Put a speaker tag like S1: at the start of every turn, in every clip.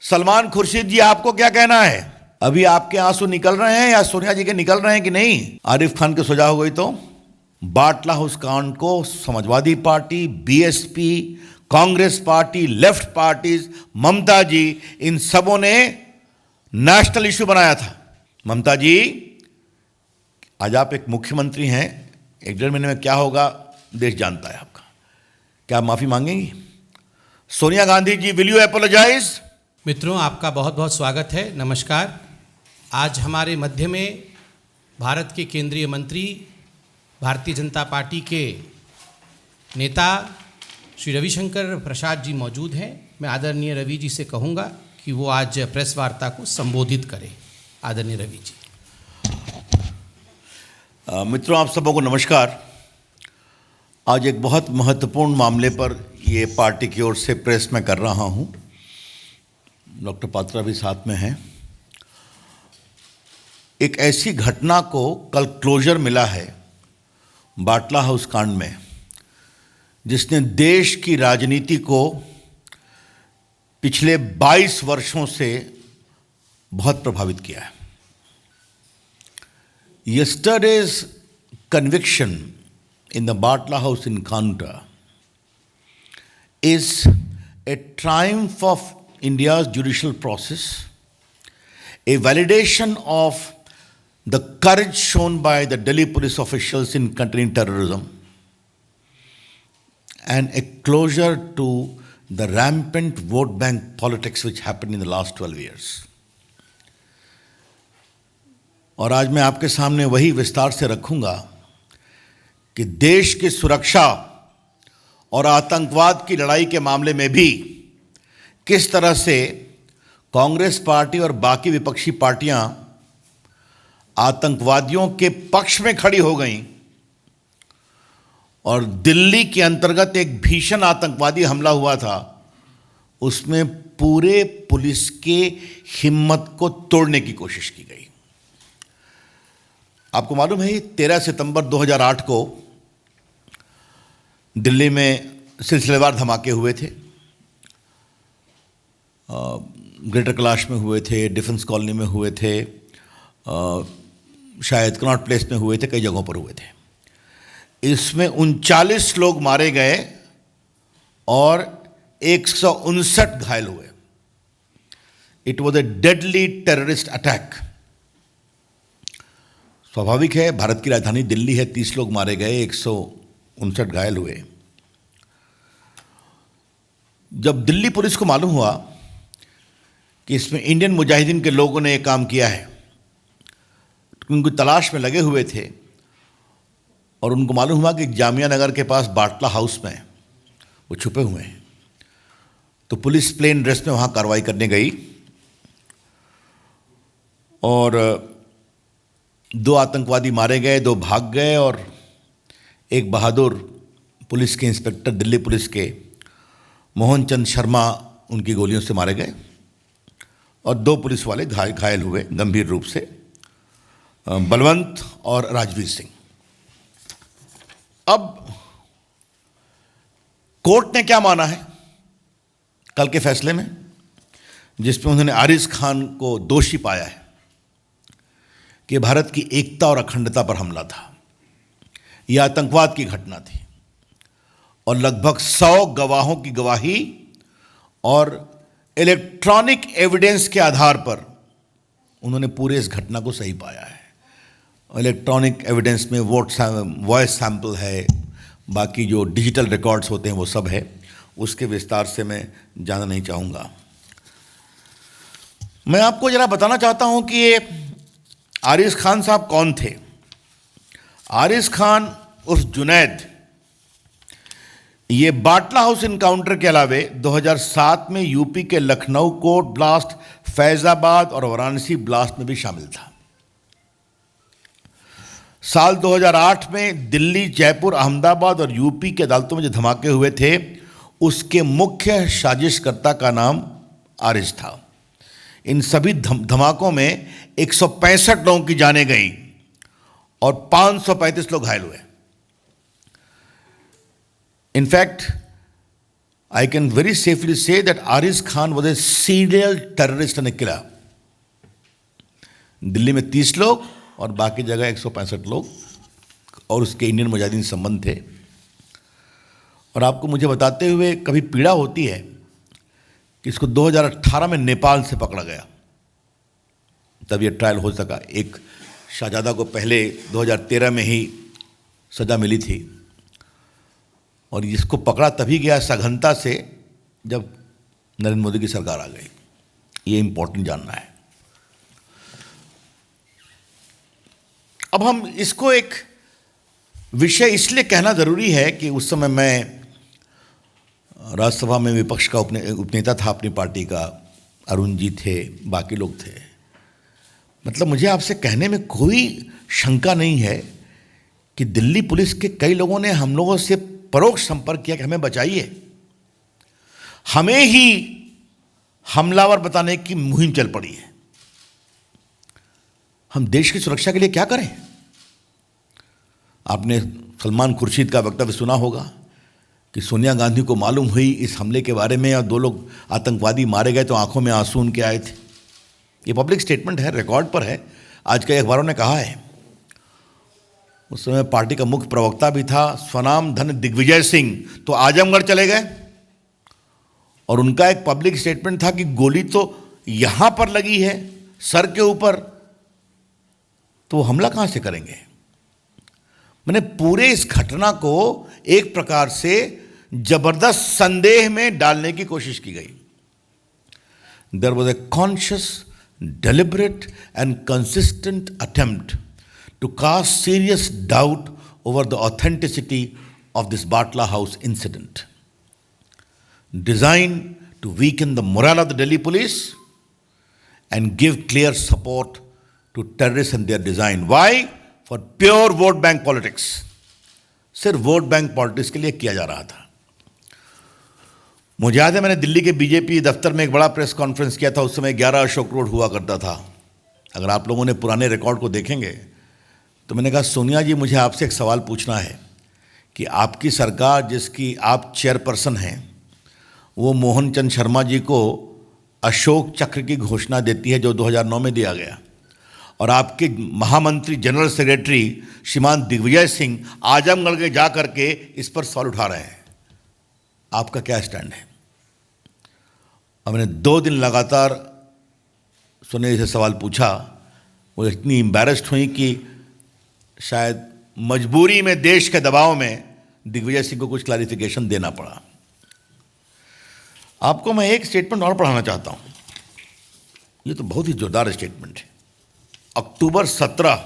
S1: सलमान खुर्शीद जी, आपको क्या कहना है? अभी आपके आंसू निकल रहे हैं या सोनिया जी के निकल रहे हैं कि नहीं? आरिफ खान के सजा हो गई तो बाटला हाउस कांड को Samajwadi Party, BSP, Congress party, left parties, Mamata ji, इन सबों ने नेशनल इश्यू बनाया था। ममता जी, आज आप एक मुख्यमंत्री हैं, 1-1.5 महीने में क्या होगा देश जानता है आपका। क्या आप माफी मांगेंगी? Sonia Gandhi ji, will you apologise?
S2: मित्रों, आपका बहुत बहुत स्वागत है। नमस्कार। आज हमारे मध्य में भारत के केंद्रीय मंत्री, भारतीय जनता पार्टी के नेता श्री रविशंकर प्रसाद जी मौजूद हैं। मैं आदरणीय रवि जी से कहूँगा कि वो आज प्रेस वार्ता को संबोधित करें। आदरणीय रवि जी।
S1: मित्रों, आप सबों को नमस्कार। आज एक बहुत महत्वपूर्ण मामले पर ये पार्टी की ओर से प्रेस में कर रहा हूँ। डॉक्टर पात्रा भी साथ में हैं। एक ऐसी घटना को कल क्लोजर मिला है बाटला हाउस कांड में, जिसने देश की राजनीति को पिछले 22 वर्षों से बहुत प्रभावित किया है। Yesterday's conviction in the Batla House encounter is a triumph of India's judicial process, a validation of the courage shown by the Delhi police officials in containing terrorism, and a closure to the rampant vote bank politics which happened in the last 12 years. और आज मैं आपके सामने वही विस्तार से रखूंगा कि देश की सुरक्षा और आतंकवाद की लड़ाई के मामले में भी किस तरह से कांग्रेस पार्टी और बाकी विपक्षी पार्टियां आतंकवादियों के पक्ष में खड़ी हो गईं और दिल्ली के अंतर्गत एक भीषण आतंकवादी हमला हुआ था, उसमें पूरे पुलिस के हिम्मत को तोड़ने की कोशिश की गई। आपको मालूम है 13 सितंबर 2008 को दिल्ली में सिलसिलेवार धमाके हुए थे। ग्रेटर कैलाश में हुए थे, डिफेंस कॉलोनी में हुए थे, शायद कनॉट प्लेस में हुए थे, कई जगहों पर हुए थे। इसमें 39 लोग मारे गए और 159 घायल हुए। It was a deadly terrorist attack. स्वाभाविक है, भारत की राजधानी दिल्ली है, 30 लोग मारे गए, 159 घायल हुए। जब दिल्ली पुलिस को मालूम हुआ कि इसमें इंडियन मुजाहिदीन के लोगों ने ये काम किया है, तो उनको तलाश में लगे हुए थे और उनको मालूम हुआ कि जामिया नगर के पास बाटला हाउस में वो छुपे हुए हैं। तो पुलिस प्लेन ड्रेस में वहाँ कार्रवाई करने गई और 2 आतंकवादी मारे गए, 2 भाग गए और एक बहादुर पुलिस के इंस्पेक्टर, दिल्ली पुलिस के मोहन चंद शर्मा, उनकी गोलियों से मारे गए और 2 पुलिस वाले घायल हुए गंभीर रूप से, बलवंत और राजवीर सिंह। अब कोर्ट ने क्या माना है कल के फैसले में, जिसमें उन्होंने आरिफ खान को दोषी पाया है कि भारत की एकता और अखंडता पर हमला था, यह आतंकवाद की घटना थी और लगभग 100 गवाहों की गवाही और इलेक्ट्रॉनिक एविडेंस के आधार पर उन्होंने पूरे इस घटना को सही पाया है। इलेक्ट्रॉनिक एविडेंस में वॉइस सैंपल है, बाकी जो डिजिटल रिकॉर्ड्स होते हैं वो सब है, उसके विस्तार से मैं जानना नहीं चाहूँगा। मैं आपको ज़रा बताना चाहता हूँ कि ये आरिफ खान साहब कौन थे। आरिफ खान उर्फ जुनैद, ये बाटला हाउस इनकाउंटर के अलावे 2007 में यूपी के लखनऊ कोर्ट ब्लास्ट, फैजाबाद और वाराणसी ब्लास्ट में भी शामिल था। साल 2008 में दिल्ली, जयपुर, अहमदाबाद और यूपी के अदालतों में जो धमाके हुए थे, उसके मुख्य साजिशकर्ता का नाम आरिफ था। इन सभी धमाकों में 165 लोगों की जानें गई और 535 लोग घायल हुए। In fact I can very safely say that Ariz Khan was a serial terrorist and a killer. Delhi में 30 लोग और बाकी जगह 165 लोग और उसके इंडियन मुजाहिदीन संबंध थे। और आपको मुझे बताते हुए कभी पीड़ा होती है कि इसको 2018 में नेपाल से पकड़ा गया, तब ये ट्रायल हो सका। एक शाहजादा को पहले 2013 में ही सज़ा मिली थी और इसको पकड़ा तभी गया सघनता से जब नरेंद्र मोदी की सरकार आ गई। ये इम्पोर्टेंट जानना है। अब हम इसको एक विषय इसलिए कहना ज़रूरी है कि उस समय मैं राज्यसभा में विपक्ष का उपनेता था अपनी पार्टी का, अरुण जी थे, बाकी लोग थे। मतलब मुझे आपसे कहने में कोई शंका नहीं है कि दिल्ली पुलिस के कई लोगों ने हम लोगों से परोक्ष संपर्क किया कि हमें बचाइए। हमें ही हमलावर बताने की मुहिम चल पड़ी है। हम देश की सुरक्षा के लिए क्या करें? आपने सलमान खुर्शीद का वक्तव्य सुना होगा कि सोनिया गांधी को मालूम हुई इस हमले के बारे में और 2 लोग आतंकवादी मारे गए तो आंखों में आंसू उनके आए थे। ये पब्लिक स्टेटमेंट है, रिकॉर्ड पर है, आज कई अखबारों ने कहा है। उस समय पार्टी का मुख्य प्रवक्ता भी था स्वनाम धन दिग्विजय सिंह, तो आजमगढ़ चले गए और उनका एक पब्लिक स्टेटमेंट था कि गोली तो यहां पर लगी है सर के ऊपर, तो हमला कहां से करेंगे? मैंने पूरे इस घटना को एक प्रकार से जबरदस्त संदेह में डालने की कोशिश की गई। There was a conscious, deliberate and consistent attempt to cast serious doubt over the authenticity of this Batla House incident, designed to weaken the morale of the Delhi police and give clear support to terrorists and their design. Why? For pure vote bank politics. सिर्फ vote bank politics के लिए किया जा रहा था। मुझे याद है मैंने दिल्ली के बीजेपी दफ्तर में एक बड़ा प्रेस कॉन्फ्रेंस किया था। उस समय 11 अशोक रोड हुआ करता था। अगर आप लोगों ने पुराने रिकॉर्ड को देखेंगे तो मैंने कहा, सोनिया जी मुझे आपसे एक सवाल पूछना है कि आपकी सरकार जिसकी आप चेयरपर्सन हैं वो मोहन चंद शर्मा जी को अशोक चक्र की घोषणा देती है जो 2009 में दिया गया, और आपके महामंत्री जनरल सेक्रेटरी श्रीमान दिग्विजय सिंह आजमगढ़ के जा करके इस पर सवाल उठा रहे हैं। आपका क्या स्टैंड है? और मैंने 2 दिन लगातार सोनिया जी से सवाल पूछा। वो इतनी एम्बैरेस्ड हुई कि शायद मजबूरी में देश के दबाव में दिग्विजय सिंह को कुछ क्लैरिफिकेशन देना पड़ा। आपको मैं एक स्टेटमेंट और पढ़ाना चाहता हूं। ये तो बहुत ही जोरदार स्टेटमेंट है। अक्टूबर 17,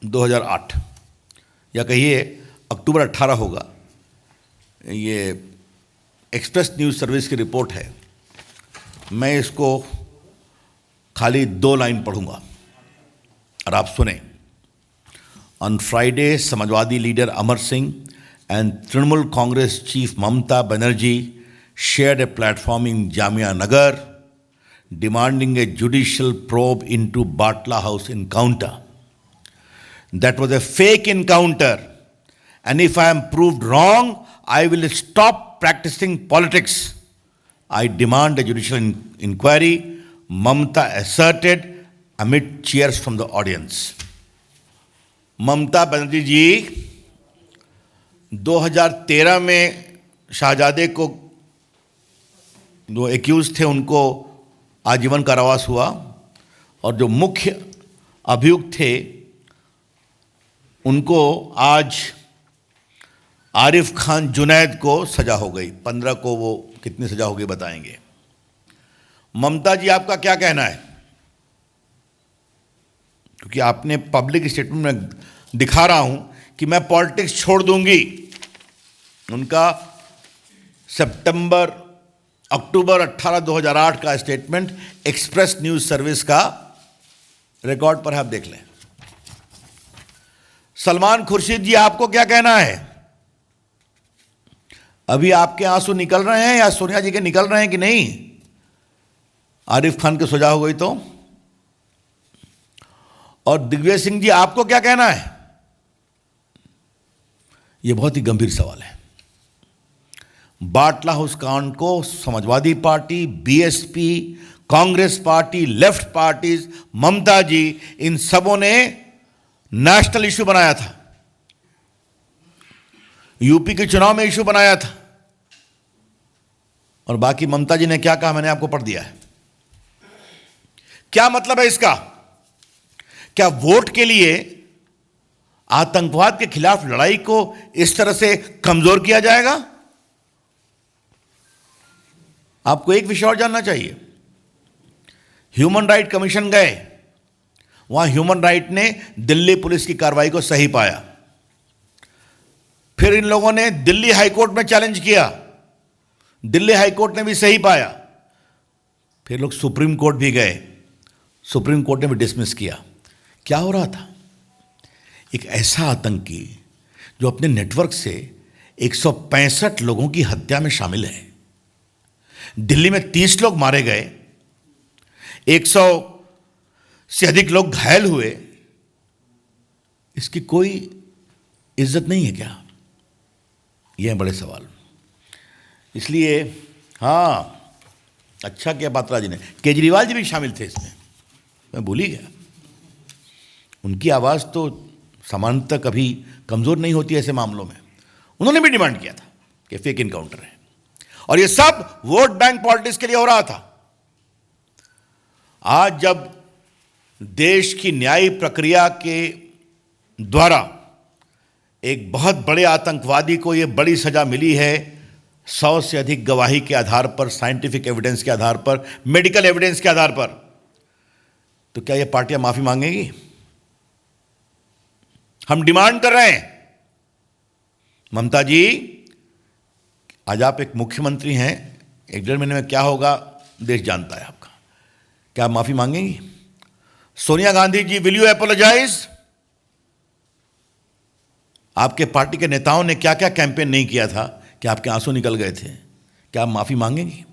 S1: 2008 या कहिए अक्टूबर 18 होगा। ये एक्सप्रेस न्यूज़ सर्विस की रिपोर्ट है। मैं इसको खाली 2 लाइन पढ़ूंगा और आप सुने। On Friday Samajwadi leader Amar Singh and Trinamool Congress chief Mamata Banerjee shared a platform in Jamia Nagar demanding a judicial probe into Batla House encounter. That was a fake encounter, and if I am proved wrong, I will stop practicing politics. I demand a judicial inquiry, Mamta asserted amid cheers from the audience. Mamata Banerjee जी 2013 में शाहजादे को जो accused थे उनको आजीवन कारावास हुआ, और जो मुख्य अभियुक्त थे उनको आज आरिफ खान जुनैद को सजा हो गई। 15 को वो कितनी सजा हो गई बताएंगे। ममता जी आपका क्या कहना है? क्योंकि आपने पब्लिक स्टेटमेंट में दिखा रहा हूं कि मैं पॉलिटिक्स छोड़ दूंगी। उनका अक्टूबर 18, 2008 का स्टेटमेंट एक्सप्रेस न्यूज़ सर्विस का रिकॉर्ड पर है, आप देख लें। सलमान खुर्शीद जी आपको क्या कहना है? अभी आपके आंसू निकल रहे हैं या सोनिया जी के निकल रहे हैं कि नहीं? आरिफ खान की सजा हो गई तो? और दिग्विजय सिंह जी आपको क्या कहना है? यह बहुत ही गंभीर सवाल है। बाटला हाउस कांड को Samajwadi Party, BSP, Congress party, left parties, Mamata ji, इन सबों ने नेशनल इशू बनाया था, यूपी के चुनाव में इशू बनाया था। और बाकी ममता जी ने क्या कहा मैंने आपको पढ़ दिया है। क्या मतलब है इसका? क्या वोट के लिए आतंकवाद के खिलाफ लड़ाई को इस तरह से कमजोर किया जाएगा? आपको एक विषय और जानना चाहिए। ह्यूमन राइट कमीशन गए, वहां ह्यूमन राइट ने दिल्ली पुलिस की कार्रवाई को सही पाया। फिर इन लोगों ने दिल्ली हाईकोर्ट में चैलेंज किया, दिल्ली हाईकोर्ट ने भी सही पाया। फिर लोग सुप्रीम कोर्ट भी गए, सुप्रीम कोर्ट ने भी डिसमिस किया। क्या हो रहा था? एक ऐसा आतंकी जो अपने नेटवर्क से 165 लोगों की हत्या में शामिल है, दिल्ली में 30 लोग मारे गए, 100 से अधिक लोग घायल हुए, इसकी कोई इज्जत नहीं है क्या? यह बड़े सवाल। इसलिए हाँ, अच्छा किया पात्रा जी ने, केजरीवाल जी भी शामिल थे इसमें, मैं भूल ही गया। उनकी आवाज़ तो सामान्यतः कभी कमज़ोर नहीं होती ऐसे मामलों में। उन्होंने भी डिमांड किया था कि फेक इनकाउंटर है, और ये सब वोट बैंक पॉलिटिक्स के लिए हो रहा था। आज जब देश की न्यायिक प्रक्रिया के द्वारा एक बहुत बड़े आतंकवादी को ये बड़ी सजा मिली है, 100 से अधिक गवाही के आधार पर, साइंटिफिक एविडेंस के आधार पर, मेडिकल एविडेंस के आधार पर, तो क्या ये पार्टियां माफी मांगेगी? हम डिमांड कर रहे हैं, ममता जी, आज आप एक मुख्यमंत्री हैं, 1-1.5 महीने में क्या होगा देश जानता है आपका। क्या आप माफी मांगेंगी? Sonia Gandhi ji, will you apologise? आपके पार्टी के नेताओं ने क्या क्या कैंपेन नहीं किया था कि आपके आंसू निकल गए थे। क्या आप माफी मांगेंगी?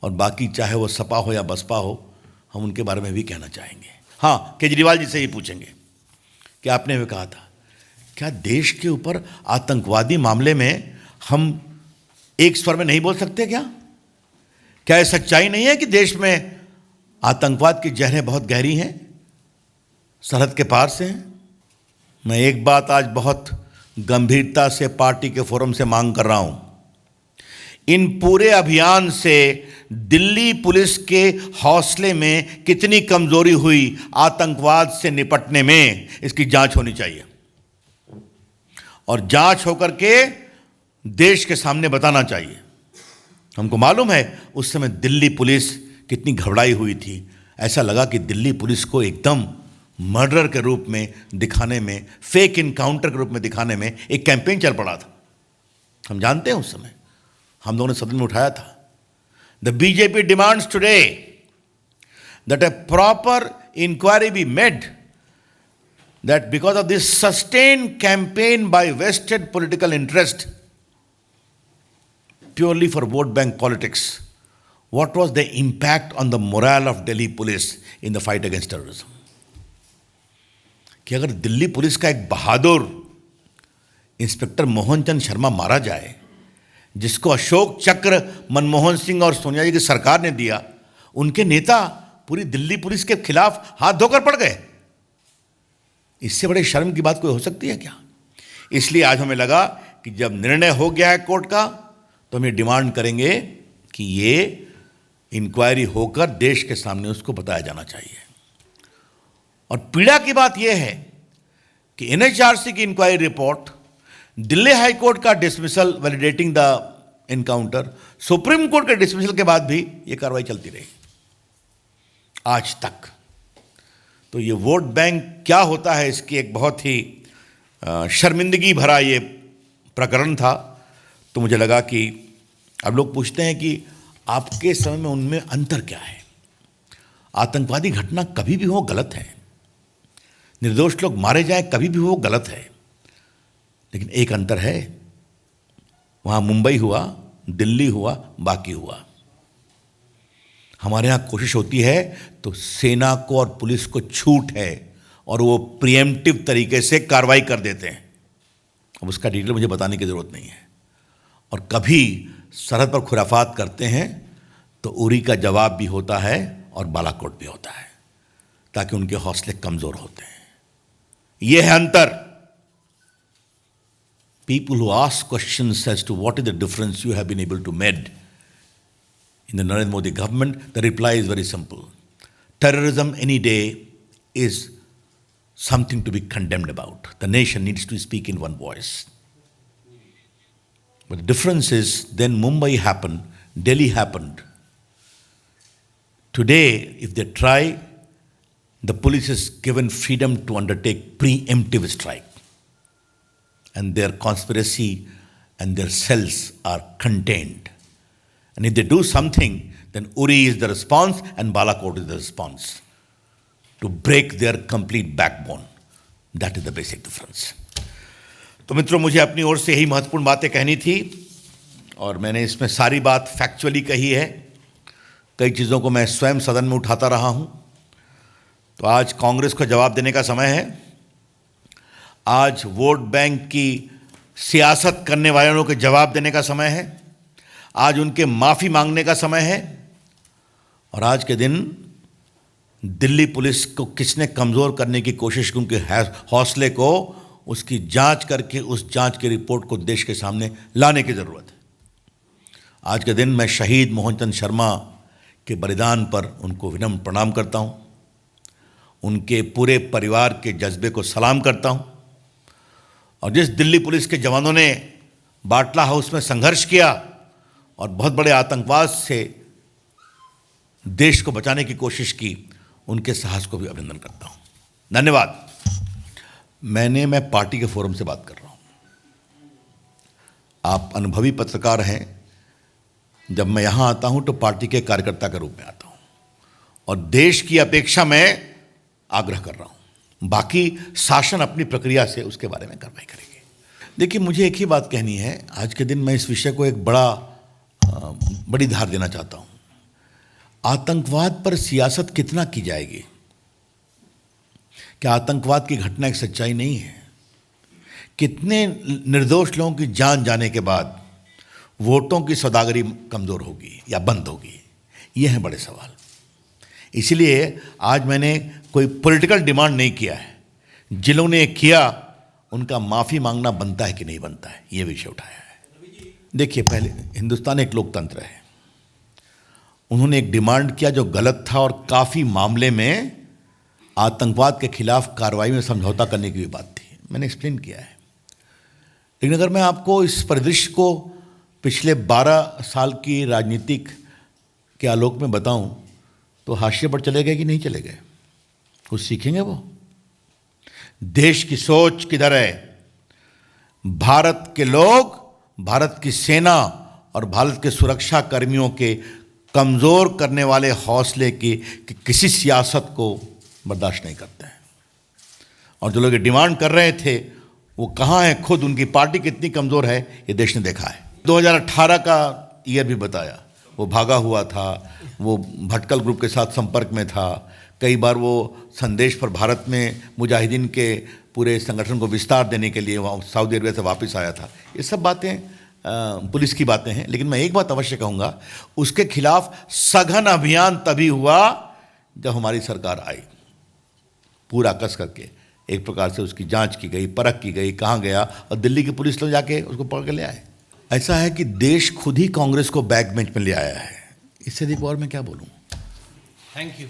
S1: और बाकी चाहे वो सपा हो या बसपा हो, हम उनके बारे में भी कहना चाहेंगे। हाँ, केजरीवाल जी से ही पूछेंगे कि आपने भी कहा था, क्या देश के ऊपर आतंकवादी मामले में हम एक स्वर में नहीं बोल सकते? क्या यह सच्चाई नहीं है कि देश में आतंकवाद की जहरें बहुत गहरी हैं, सरहद के पार से हैं? मैं एक बात आज बहुत गंभीरता से पार्टी के फोरम से मांग कर रहा हूं, इन पूरे अभियान से दिल्ली पुलिस के हौसले में कितनी कमजोरी हुई आतंकवाद से निपटने में, इसकी जांच होनी चाहिए, और जांच होकर के देश के सामने बताना चाहिए। हमको मालूम है उस समय दिल्ली पुलिस कितनी घबराई हुई थी। ऐसा लगा कि दिल्ली पुलिस को एकदम मर्डर के रूप में दिखाने में, फेक इनकाउंटर के रूप में दिखाने में एक कैंपेन चल पड़ा था। हम जानते हैं उस समय हम लोगों ने सदन में उठाया था। The BJP demands today that a proper inquiry be made, that because of this sustained campaign by vested political interest purely for vote bank politics, what was the impact on the morale of Delhi police in the fight against terrorism? कि अगर Delhi police का एक बहादुर inspector Mohan Chand Sharma मारा जाए, जिसको अशोक चक्र मनमोहन सिंह और सोनिया जी की सरकार ने दिया, उनके नेता पूरी दिल्ली पुलिस के खिलाफ हाथ धोकर पड़ गए, इससे बड़े शर्म की बात कोई हो सकती है क्या? इसलिए आज हमें लगा कि जब निर्णय हो गया है कोर्ट का, तो हम ये डिमांड करेंगे कि ये इंक्वायरी होकर देश के सामने उसको बताया जाना चाहिए। और पीड़ा की बात यह है कि एनएचआरसी की inquiry report, Delhi High Court का dismissal validating the encounter, Supreme Court के डिसमिसल के बाद भी ये कार्रवाई चलती रही आज तक। तो ये वोट बैंक क्या होता है, इसकी एक बहुत ही शर्मिंदगी भरा ये प्रकरण था। तो मुझे लगा कि अब लोग पूछते हैं कि आपके समय में उनमें अंतर क्या है। आतंकवादी घटना कभी भी हो गलत है, निर्दोष लोग मारे जाएं कभी भी हो गलत है, लेकिन एक अंतर है, वहाँ मुंबई हुआ, दिल्ली हुआ, बाकी हुआ। हमारे यहाँ कोशिश होती है तो सेना को और पुलिस को छूट है और वो प्रिएम्प्टिव तरीके से कार्रवाई कर देते हैं। अब उसका डिटेल मुझे बताने की ज़रूरत नहीं है। और कभी सरहद पर खुराफात करते हैं तो उरी का जवाब भी होता है और बालाकोट भी होता है, ताकि उनके हौसले कमज़ोर होते हैं। यह है अंतर। People who ask questions as to what is the difference you have been able to make in the Narendra Modi government, the reply is very simple. Terrorism any day is something to be condemned about. The nation needs to speak in one voice. But the difference is, then Mumbai happened, Delhi happened. Today, if they try, the police is given freedom to undertake preemptive strike. And their conspiracy and their cells are contained. And if they do something, then Uri is the response and Balakot is the response to break their complete backbone. That is the basic difference. तो मित्रों, मुझे अपनी ओर से यही महत्वपूर्ण बातें कहनी थी और मैंने इसमें सारी बात फैक्चुअली कही है। कई चीज़ों को मैं स्वयं सदन में उठाता रहा हूँ। तो आज कांग्रेस को जवाब देने का समय है। आज वोट बैंक की सियासत करने वालों को जवाब देने का समय है। आज उनके माफ़ी मांगने का समय है। और आज के दिन दिल्ली पुलिस को किसने कमज़ोर करने की कोशिश की, उनके हौसले को, उसकी जांच करके उस जांच की रिपोर्ट को देश के सामने लाने की ज़रूरत है। आज के दिन मैं शहीद मोहनचंद शर्मा के बलिदान पर उनको विनम्र प्रणाम करता हूँ। उनके पूरे परिवार के जज्बे को सलाम करता हूँ। और जिस दिल्ली पुलिस के जवानों ने बाटला हाउस में संघर्ष किया और बहुत बड़े आतंकवाद से देश को बचाने की कोशिश की, उनके साहस को भी अभिनंदन करता हूँ। धन्यवाद। मैं पार्टी के फोरम से बात कर रहा हूँ। आप अनुभवी पत्रकार हैं। जब मैं यहाँ आता हूँ तो पार्टी के कार्यकर्ता के रूप में आता हूँ और देश की अपेक्षा में आग्रह कर रहा हूँ। बाकी शासन अपनी प्रक्रिया से उसके बारे में कार्रवाई करेंगे। देखिए, मुझे एक ही बात कहनी है। आज के दिन मैं इस विषय को एक बड़ी धार देना चाहता हूँ। आतंकवाद पर सियासत कितना की जाएगी? क्या आतंकवाद की घटना एक सच्चाई नहीं है? कितने निर्दोष लोगों की जान जाने के बाद वोटों की सौदागरी कमज़ोर होगी या बंद होगी? ये हैं बड़े सवाल। इसलिए आज मैंने कोई पॉलिटिकल डिमांड नहीं किया है। जिन्होंने किया उनका माफ़ी मांगना बनता है कि नहीं बनता है, ये विषय उठाया है। देखिए, पहले हिंदुस्तान एक लोकतंत्र है। उन्होंने एक डिमांड किया जो गलत था और काफ़ी मामले में आतंकवाद के खिलाफ कार्रवाई में समझौता करने की भी बात थी। मैंने एक्सप्लेन किया है। लेकिन अगर मैं आपको इस परिदृश्य को पिछले 12 साल की राजनीतिक के आलोक में बताऊं तो हाशिए पर चले गए कि नहीं चले गए? कुछ सीखेंगे वो? देश की सोच किधर है? भारत के लोग, भारत की सेना और भारत के सुरक्षा कर्मियों के कमज़ोर करने वाले हौसले की किसी सियासत को बर्दाश्त नहीं करते हैं। और जो लोग डिमांड कर रहे थे वो कहाँ हैं? खुद उनकी पार्टी कितनी कमज़ोर है ये देश ने देखा है। 2018 का ईयर भी बताया। वो भागा हुआ था, वो भटकल ग्रुप के साथ संपर्क में था। कई बार वो संदेश पर भारत में मुजाहिदीन के पूरे संगठन को विस्तार देने के लिए वहाँ सऊदी अरबिया से वापस आया था। ये सब बातें पुलिस की बातें हैं। लेकिन मैं एक बात अवश्य कहूँगा, उसके खिलाफ सघन अभियान तभी हुआ जब हमारी सरकार आई। पूरा कस करके एक प्रकार से उसकी जांच की गई, परख की गई, कहाँ गया, और दिल्ली की पुलिस लोग जाके उसको पकड़ के ले आए। ऐसा है कि देश खुद ही कांग्रेस को बैक बेंच में ले आया है। इससे अधिक और मैं क्या बोलूँ?
S2: Thank you.